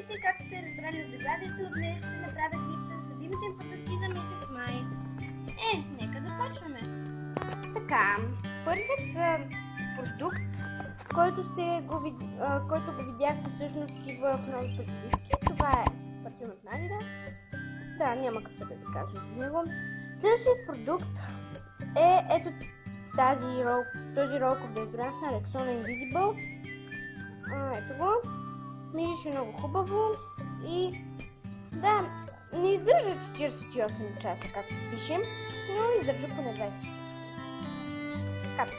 Здравейте, както сте разбрали от заглавието, днес ще направя клип с любимите продукти за месец май. Нека започваме. Така, първият продукт, който го видяхте всъщност и в новите подписки, това е парфюм от Навида. Да, няма какво да ви кажа за него. Следващият продукт е ето този ролков дезодорант на Rexona Invisible. Ето го. Мирише много хубаво и да, не издържа 48 часа, както пишем, но издържа поне 20 часа. Така,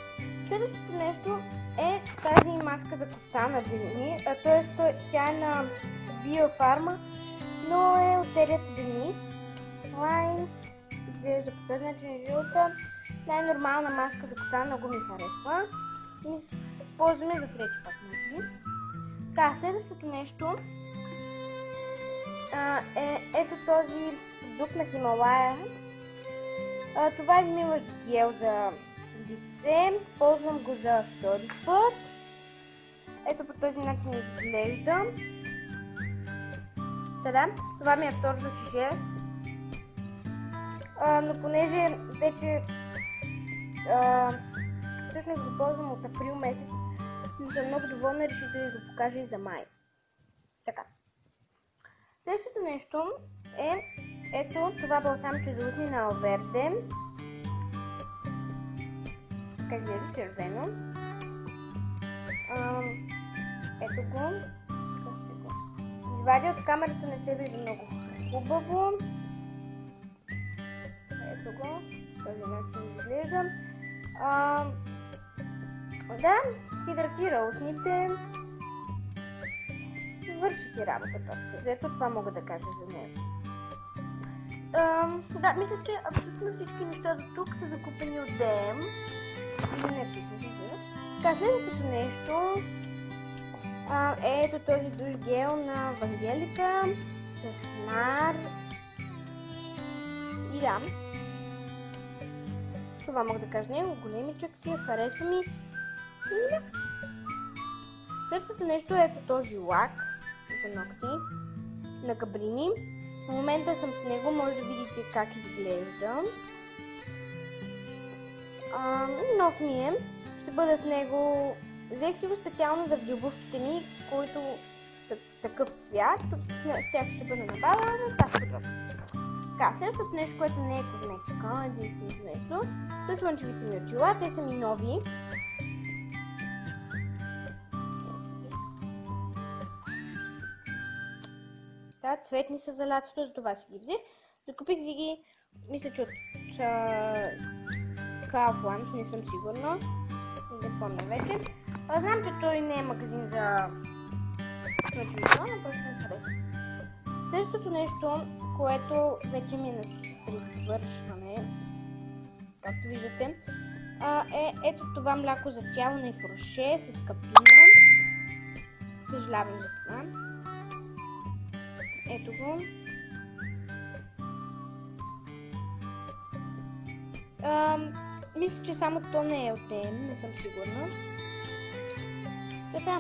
следващото нещо е тази маска за коса на Денис, т.е. тя е на Биофарма, но е от серията Денис. Лайн, изглежда по този начин жълта, най-нормална маска за коса, много ми харесва и ползваме за трети път. Така, следващото нещо е ето този продукт на Хималая. Това е измиващ гел за лице. Ползвам го за втори път. Ето по този начин изглежда. Това ми е второто шише. Но понеже вече всъщност го ползвам от април месец, но съм много доволна и реших да ви го покажа и за май. Така. Следващото нещо е ето това балсамче за устни на Алверде. Как изглежда червено. Ето го. Извадя от камерата, не се вижда много хубаво. Ето го. Този начин изглежда. Да, хидратира устните. Върши си работата. Зато това мога да кажа за него. Да, мисля, че абсолютно всички неща до тук са закупени от DM. Или не всички. Така, следващото нещо е ето този душ гел на Вангелика с нар. И да. Това мога да кажа него. Големичък си, харесва ми. Следващото нещо е ето този лак за ногти на Габрини. В момента съм с него, може да видите как изглежда. Нов ми е. Ще бъда с него. Взех си го специално заради обувките ми, които са такъв цвят. С тях ще бъда набавена, но това ще подробно. Така, следващото нещо, което не е козметика, единственото нещо, са слънчевите ми очила. Те са ми нови. Цветни са за лятото, за това си ги взех. Закупих си ги, мисля, че от Kaufland, не съм сигурна. Не помня вече. Знам, че той не е магазин за слънчеви очила, но просто ми хареса. Следващото нещо, което вече ми е на привършване, както виждате, е ето това мляко за тяло на Ифроше с капина. Съжалявам за това. Ето го. Мисля, че само то не е от ТМ, не съм сигурна. Така.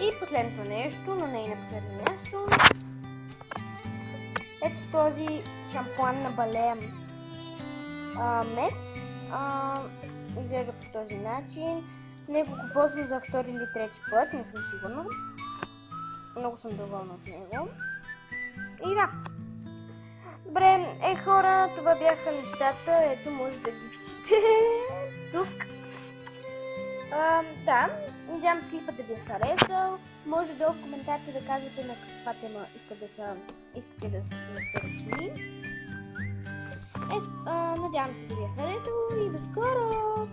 И последното нещо, но не и на последно място. Ето този шампуан на Балея Мед. Изглежда по този начин. Него го ползвам за втори или трети път, не съм сигурна. Много съм доволна от него. И да. Добре, хора, това бяха нещата. Ето, може да ги видите тук. Да, надявам се клипът да ви е харесал. Може долу в коментарите да кажете на каква тема искате да сте ръчни. Надявам се да ви е харесало и до скоро!